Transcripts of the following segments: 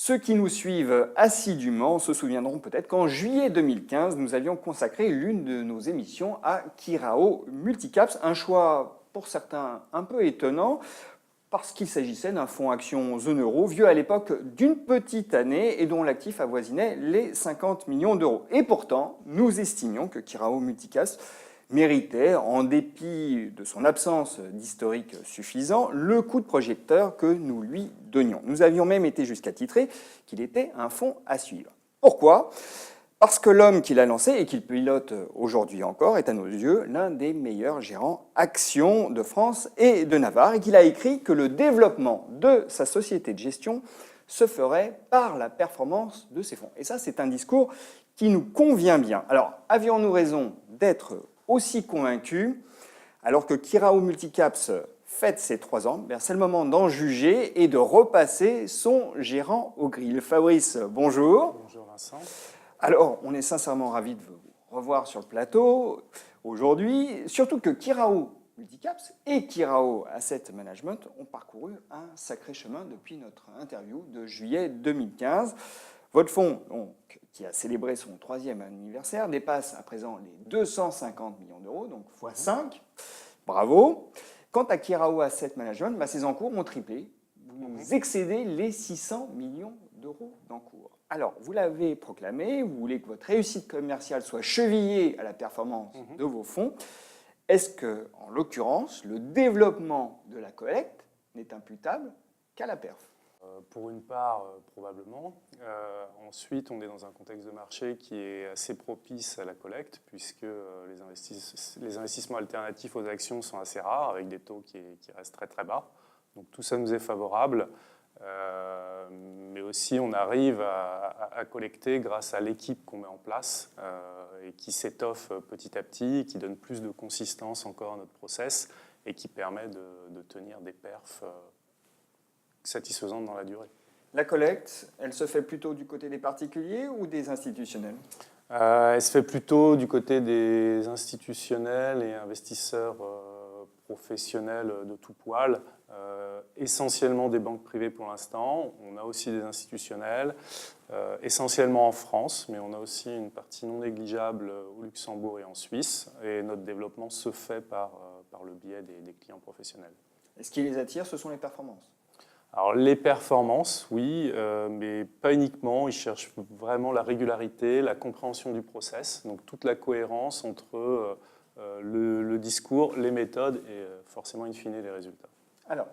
Ceux qui nous suivent assidûment se souviendront peut-être qu'en juillet 2015, nous avions consacré l'une de nos émissions à Kirao Multicaps, un choix pour certains un peu étonnant, parce qu'il s'agissait d'un fonds action zone euro, vieux à l'époque d'une petite année et dont l'actif avoisinait les 50 millions d'euros. Et pourtant, nous estimions que Kirao Multicaps méritait, en dépit de son absence d'historique suffisant, le coup de projecteur que nous lui donnions. Nous avions même été jusqu'à titrer qu'il était un fonds à suivre. Pourquoi ? Parce que l'homme qui l'a lancé et qu'il pilote aujourd'hui encore est à nos yeux l'un des meilleurs gérants actions de France et de Navarre et qu'il a écrit que le développement de sa société de gestion se ferait par la performance de ses fonds. Et ça, c'est un discours qui nous convient bien. Alors, avions-nous raison d'être aussi convaincus alors que Kirao Multicaps fête ses 3 ans? C'est le moment d'en juger et de repasser son gérant au grill. Fabrice, bonjour. Bonjour Vincent. Alors, on est sincèrement ravis de vous revoir sur le plateau aujourd'hui, surtout que Kirao Multicaps et Kirao Asset Management ont parcouru un sacré chemin depuis notre interview de juillet 2015. Votre fonds, donc, qui a célébré son 3e anniversaire, dépasse à présent les 250 millions d'euros, donc x5. Bravo. Quant à Kirao Asset Management, ses encours ont triplé. Vous excédez les 600 millions d'euros d'encours. Alors, vous l'avez proclamé, vous voulez que votre réussite commerciale soit chevillée à la performance de vos fonds. Est-ce que, en l'occurrence, le développement de la collecte n'est imputable qu'à la perf ? Pour une part, probablement. Ensuite, on est dans un contexte de marché qui est assez propice à la collecte, puisque les investissements alternatifs aux actions sont assez rares, avec des taux qui restent très très bas. Donc tout ça nous est favorable. Mais aussi, on arrive à collecter grâce à l'équipe qu'on met en place et qui s'étoffe petit à petit, qui donne plus de consistance encore à notre process et qui permet de tenir des perfs satisfaisantes dans la durée. La collecte, elle se fait plutôt du côté des particuliers ou des institutionnels ? Elle se fait plutôt du côté des institutionnels et investisseurs professionnels de tout poil, essentiellement des banques privées pour l'instant. On a aussi des institutionnels, essentiellement en France, mais on a aussi une partie non négligeable au Luxembourg et en Suisse. Et notre développement se fait par le biais des clients professionnels. Et ce qui les attire, ce sont les performances ? Alors les performances, oui, mais pas uniquement. Ils cherchent vraiment la régularité, la compréhension du process, donc toute la cohérence entre le discours, les méthodes et forcément, in fine, les résultats. Alors,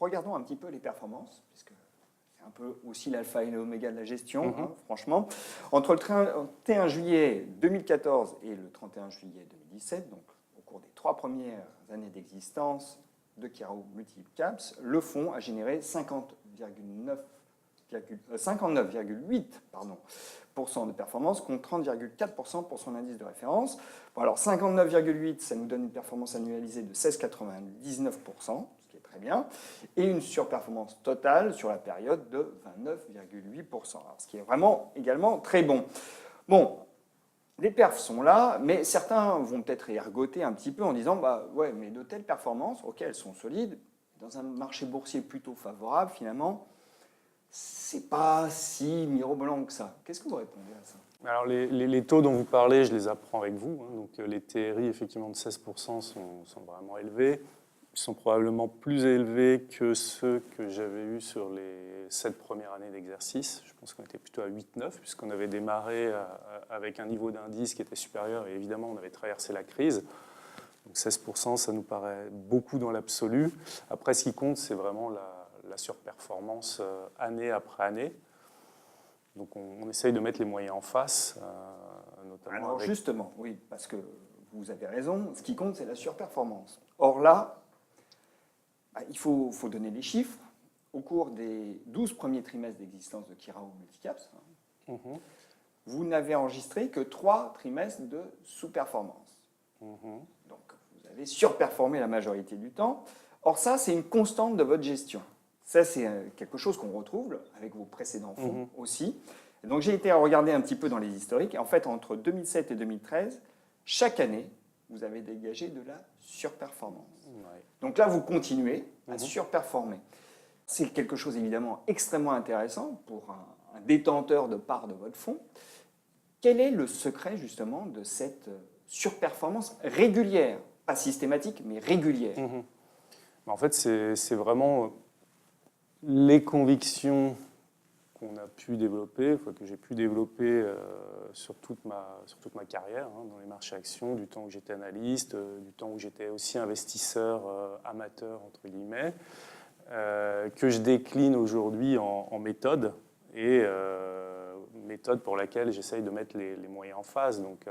regardons un petit peu les performances, puisque c'est un peu aussi l'alpha et l'oméga de la gestion, franchement. Entre le 31 juillet 2014 et le 31 juillet 2017, donc au cours des 3 premières années d'existence de Kirao Multicaps, le fonds a généré 59,8% de performance contre 30,4% pour son indice de référence. Bon, alors 59,8%, ça nous donne une performance annualisée de 16,99%, ce qui est très bien, et une surperformance totale sur la période de 29,8%, ce qui est vraiment également très bon. Bon, les perfs sont là, mais certains vont peut-être ergoter un petit peu en disant ouais, mais de telles performances, ok, elles sont solides, dans un marché boursier plutôt favorable, finalement, c'est pas si mirobolant que ça. Qu'est-ce que vous répondez à ça ? Alors les taux dont vous parlez, je les apprends avec vous. Donc les TRI effectivement de 16% sont vraiment élevés. Ils sont probablement plus élevés que ceux que j'avais eus sur les 7 premières années d'exercice. Je pense qu'on était plutôt à 8-9, puisqu'on avait démarré avec un niveau d'indice qui était supérieur, et évidemment, on avait traversé la crise. Donc 16%, ça nous paraît beaucoup dans l'absolu. Après, ce qui compte, c'est vraiment la surperformance année après année. Donc on essaye de mettre les moyens en face, notamment. Alors justement, oui, parce que vous avez raison, ce qui compte, c'est la surperformance. Or là, il faut donner les chiffres. Au cours des 12 premiers trimestres d'existence de Kirao Multicaps, vous n'avez enregistré que 3 trimestres de sous-performance. Donc, vous avez surperformé la majorité du temps. Or, ça, c'est une constante de votre gestion. Ça, c'est quelque chose qu'on retrouve avec vos précédents fonds aussi. Et donc, j'ai été à regarder un petit peu dans les historiques. Et en fait, entre 2007 et 2013, chaque année, vous avez dégagé de la surperformance. Donc là, vous continuez à surperformer. C'est quelque chose évidemment extrêmement intéressant pour un détenteur de parts de votre fonds. Quel est le secret justement de cette surperformance régulière, pas systématique, mais régulière? En fait, c'est vraiment les convictions qu'on a pu développer, que j'ai pu développer sur toute ma carrière, hein, dans les marchés actions, du temps où j'étais analyste, du temps où j'étais aussi investisseur amateur, entre guillemets, que je décline aujourd'hui en méthode, et méthode pour laquelle j'essaye de mettre les moyens en phase. Donc,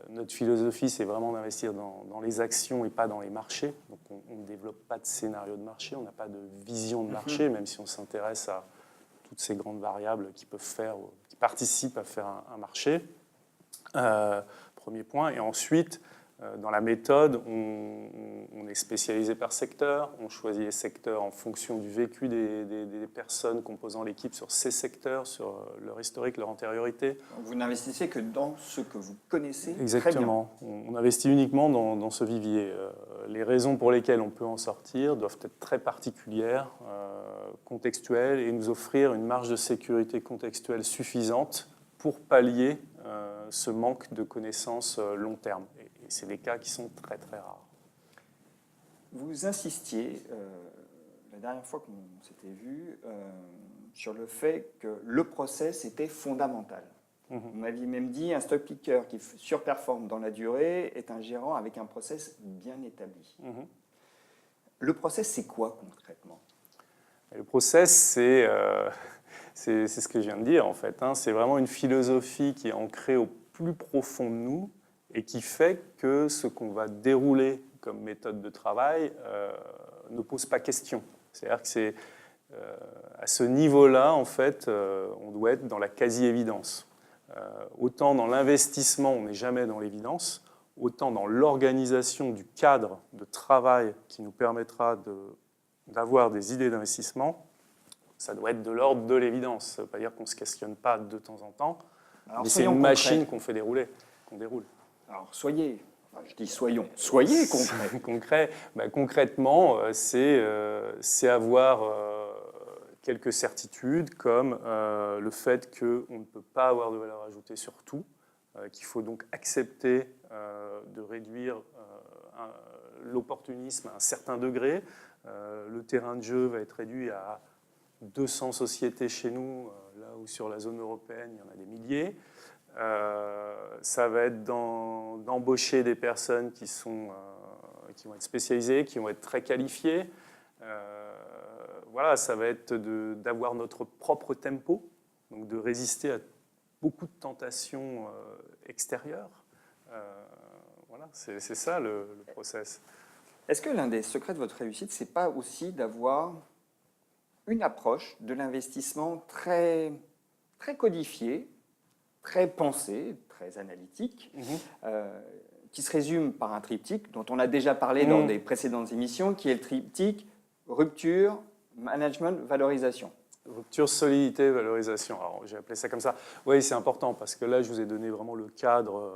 notre philosophie, c'est vraiment d'investir dans les actions et pas dans les marchés. Donc, on ne développe pas de scénario de marché, on n'a pas de vision de marché, même si on s'intéresse à toutes ces grandes variables qui participent à faire un marché. Premier point. Et ensuite, dans la méthode, on est spécialisé par secteur, on choisit les secteurs en fonction du vécu des personnes composant l'équipe sur ces secteurs, sur leur historique, leur antériorité. Vous n'investissez que dans ce que vous connaissez. Exactement. Très bien. On investit uniquement dans ce vivier. Les raisons pour lesquelles on peut en sortir doivent être très particulières, contextuelles, et nous offrir une marge de sécurité contextuelle suffisante pour pallier ce manque de connaissances long terme. Et c'est des cas qui sont très très rares. Vous insistiez, la dernière fois qu'on s'était vu, sur le fait que le process était fondamental. Vous m'aviez même dit un stock picker qui surperforme dans la durée est un gérant avec un process bien établi. Le process, c'est quoi concrètement? Le process, c'est ce que je viens de dire en fait. Hein. C'est vraiment une philosophie qui est ancrée au plus profond de nous et qui fait que ce qu'on va dérouler comme méthode de travail ne pose pas question. C'est-à-dire que c'est à ce niveau-là, en fait, on doit être dans la quasi-évidence. Autant dans l'investissement, on n'est jamais dans l'évidence, autant dans l'organisation du cadre de travail qui nous permettra d'avoir des idées d'investissement, ça doit être de l'ordre de l'évidence. Ça ne veut pas dire qu'on ne se questionne pas de temps en temps, mais c'est une machine qu'on fait dérouler, qu'on déroule. Alors soyez concret. Concrètement, c'est avoir quelques certitudes, comme le fait qu'on ne peut pas avoir de valeur ajoutée sur tout, qu'il faut donc accepter de réduire l'opportunisme à un certain degré. Le terrain de jeu va être réduit à 200 sociétés chez nous, là où sur la zone européenne, il y en a des milliers. Ça va être d'embaucher des personnes qui vont être spécialisées, qui vont être très qualifiées. Voilà, ça va être d'avoir notre propre tempo, donc de résister à beaucoup de tentations extérieures. Voilà, c'est ça le process. Est-ce que l'un des secrets de votre réussite, c'est pas aussi d'avoir une approche de l'investissement très, très codifiée, très pensée, très analytique, qui se résume par un triptyque dont on a déjà parlé dans des précédentes émissions, qui est le triptyque rupture, management, valorisation. Rupture, solidité, valorisation. Alors, j'ai appelé ça comme ça. Oui, c'est important parce que là, je vous ai donné vraiment le cadre,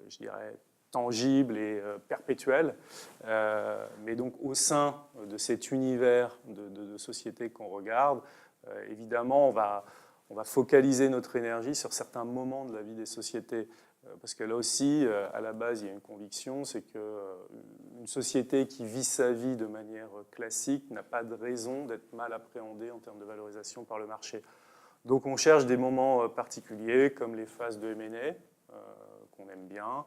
je dirais, tangible et perpétuel. Mais donc, au sein de cet univers de société qu'on regarde, évidemment, on va focaliser notre énergie sur certains moments de la vie des sociétés. Parce que là aussi, à la base, il y a une conviction, c'est qu'une société qui vit sa vie de manière classique n'a pas de raison d'être mal appréhendée en termes de valorisation par le marché. Donc on cherche des moments particuliers, comme les phases de M&A, qu'on aime bien,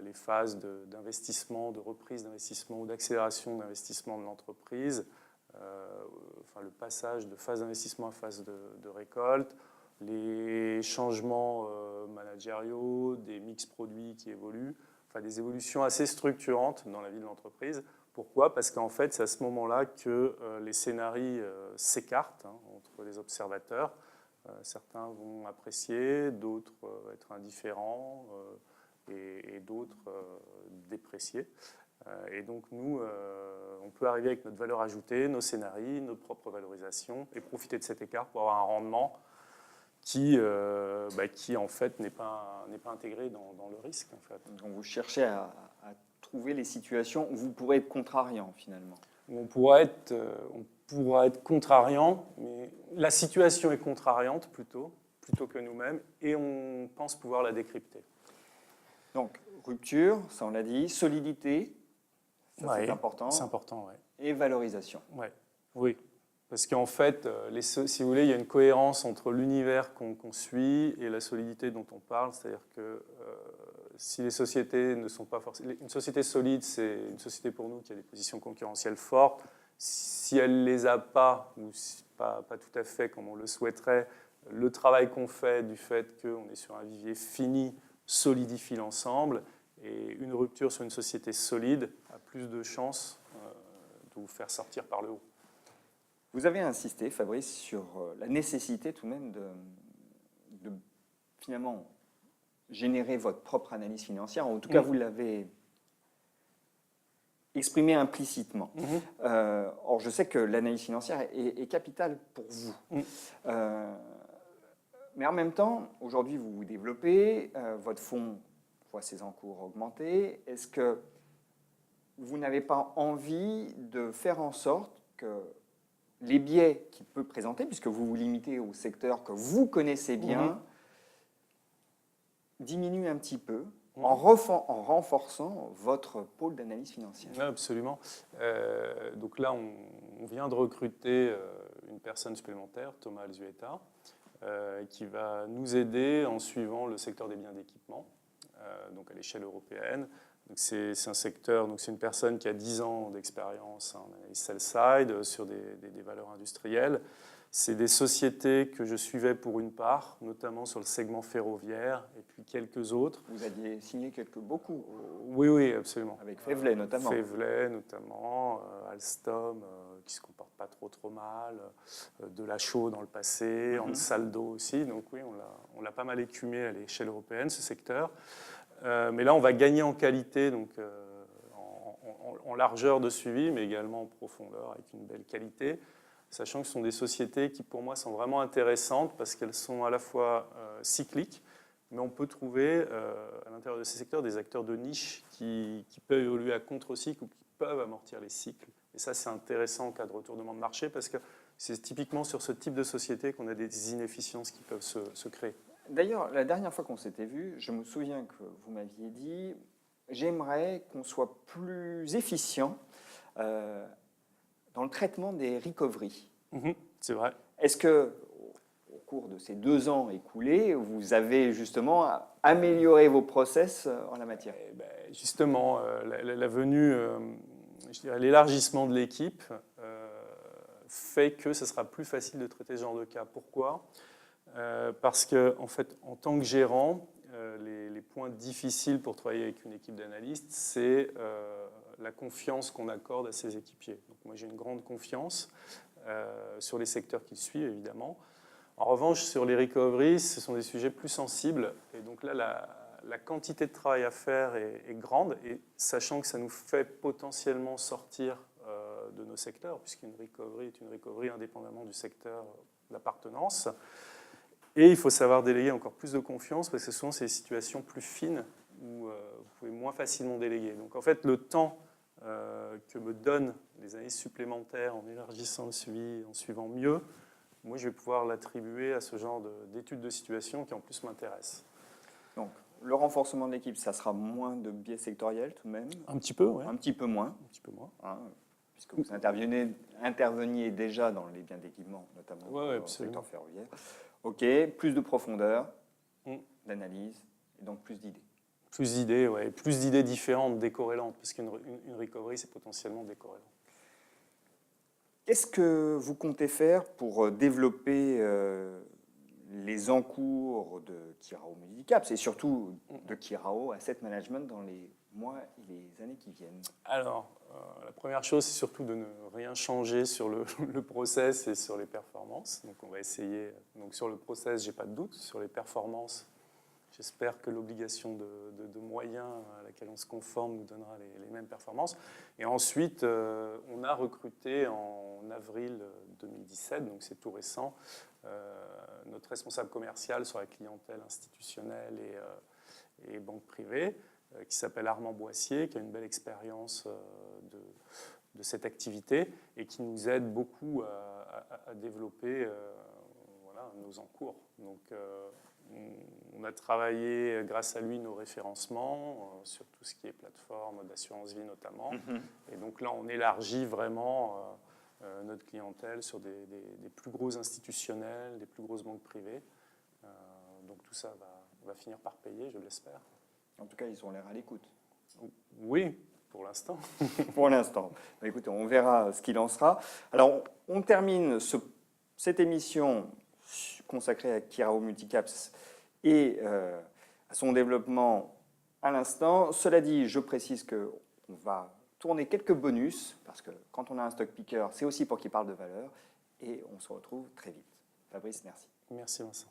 les phases d'investissement, de reprise d'investissement ou d'accélération d'investissement de l'entreprise, le passage de phase d'investissement à phase de récolte, les changements managériaux, des mix produits qui évoluent, des évolutions assez structurantes dans la vie de l'entreprise. Pourquoi? Parce qu'en fait, c'est à ce moment-là que les scénarios s'écartent entre les observateurs. Certains vont apprécier, d'autres être indifférents et d'autres déprécier. Et donc nous, on peut arriver avec notre valeur ajoutée, nos scénarios, notre propre valorisation et profiter de cet écart pour avoir un rendement qui en fait n'est pas intégré dans le risque. En fait. Donc vous cherchez à trouver les situations où vous pourrez être contrariant finalement. On pourrait pourra être contrariant, mais la situation est contrariante plutôt que nous-mêmes, et on pense pouvoir la décrypter. Donc, rupture, ça on l'a dit, solidité, ça c'est important. C'est important, oui. Et valorisation. Ouais. Oui, parce qu'en fait, si vous voulez, il y a une cohérence entre l'univers qu'on suit et la solidité dont on parle, c'est-à-dire que si les sociétés ne sont pas forcément... Une société solide, c'est une société pour nous qui a des positions concurrentielles fortes. Si elle ne les a pas, ou pas tout à fait comme on le souhaiterait, le travail qu'on fait du fait qu'on est sur un vivier fini solidifie l'ensemble, et une rupture sur une société solide a plus de chances de vous faire sortir par le haut. Vous avez insisté, Fabrice, sur la nécessité tout de même de finalement générer votre propre analyse financière. En tout cas, vous l'avez exprimé implicitement. Or, je sais que l'analyse financière est capitale pour vous. Mais en même temps, aujourd'hui, vous vous développez, votre fonds voit ses encours augmenter. Est-ce que vous n'avez pas envie de faire en sorte que les biais qu'il peut présenter, puisque vous vous limitez au secteur que vous connaissez bien, diminuent un petit peu en renforçant votre pôle d'analyse financière? Oui, absolument. Donc là, on vient de recruter une personne supplémentaire, Thomas Alzueta, qui va nous aider en suivant le secteur des biens d'équipement, donc à l'échelle européenne. C'est un secteur, donc c'est une personne qui a 10 ans d'expérience en analyse sell-side sur des valeurs industrielles. C'est des sociétés que je suivais pour une part, notamment sur le segment ferroviaire, et puis quelques autres. Vous aviez signé beaucoup. Oui, absolument. Avec Fevlet notamment. Fevlet notamment, Alstom, qui ne se comporte pas trop mal, de la chaux dans le passé, Ansaldo aussi. Donc oui, on l'a pas mal écumé à l'échelle européenne, ce secteur. Mais là, on va gagner en qualité, donc en largeur de suivi, mais également en profondeur, avec une belle qualité, sachant que ce sont des sociétés qui, pour moi, sont vraiment intéressantes parce qu'elles sont à la fois cycliques, mais on peut trouver à l'intérieur de ces secteurs des acteurs de niche qui peuvent évoluer à contre-cycle ou qui peuvent amortir les cycles. Et ça, c'est intéressant en cas de retournement de marché parce que c'est typiquement sur ce type de société qu'on a des inefficiences qui peuvent se créer. D'ailleurs, la dernière fois qu'on s'était vu, je me souviens que vous m'aviez dit « j'aimerais qu'on soit plus efficient dans le traitement des recoveries ». C'est vrai. Est-ce que, au cours de ces 2 ans écoulés, vous avez justement amélioré vos process en la matière? Justement, la venue, je dirais, l'élargissement de l'équipe fait que ce sera plus facile de traiter ce genre de cas. Pourquoi ? Parce que, en fait, en tant que gérant, les points difficiles pour travailler avec une équipe d'analystes, c'est la confiance qu'on accorde à ses équipiers. Donc, moi, j'ai une grande confiance sur les secteurs qu'ils suivent, évidemment. En revanche, sur les recoveries, ce sont des sujets plus sensibles. Et donc là, la quantité de travail à faire est grande, et sachant que ça nous fait potentiellement sortir de nos secteurs, puisqu'une recovery est une recovery indépendamment du secteur d'appartenance. Et il faut savoir déléguer encore plus de confiance, parce que souvent, c'est des situations plus fines où vous pouvez moins facilement déléguer. Donc en fait, le temps que me donnent les analyses supplémentaires en élargissant le suivi, en suivant mieux, moi, je vais pouvoir l'attribuer à ce genre d'études de situation qui, en plus, m'intéressent. Donc, le renforcement de l'équipe, ça sera moins de biais sectoriels tout de même? Un petit peu, oui. Un petit peu moins. Hein, puisque vous interveniez déjà dans les biens d'équipement, notamment dans le secteur ferroviaire. OK, plus de profondeur, d'analyse, et donc plus d'idées. Plus d'idées, oui. Plus d'idées différentes, décorrélantes, parce qu'une recovery, c'est potentiellement décorrélant. Qu'est-ce que vous comptez faire pour développer les encours de Kirao Multicaps et surtout de Kirao Asset Management dans les mois et les années qui viennent? Alors, la première chose, c'est surtout de ne rien changer sur le process et sur les performances. Donc, on va essayer. Donc, sur le process, j'ai pas de doute. Sur les performances, j'espère que l'obligation de moyens à laquelle on se conforme nous donnera les mêmes performances. Et ensuite, on a recruté en avril 2017, donc c'est tout récent, notre responsable commercial sur la clientèle institutionnelle et banque privée, qui s'appelle Armand Boissier, qui a une belle expérience cette activité et qui nous aide beaucoup à développer voilà, nos encours. Donc, on a travaillé grâce à lui nos référencements sur tout ce qui est plateforme d'assurance vie notamment. Et donc là, on élargit vraiment notre clientèle sur des plus gros institutionnels, des plus grosses banques privées. Donc tout ça va finir par payer, je l'espère. En tout cas, ils ont l'air à l'écoute. Oui, pour l'instant. Pour l'instant. Bah, écoutez, on verra ce qu'il en sera. Alors, on termine cette émission consacrée à Kirao Multicaps et à son développement à l'instant. Cela dit, je précise qu'on va tourner quelques bonus, parce que quand on a un stock picker, c'est aussi pour qu'il parle de valeur, et on se retrouve très vite. Fabrice, merci. Merci Vincent.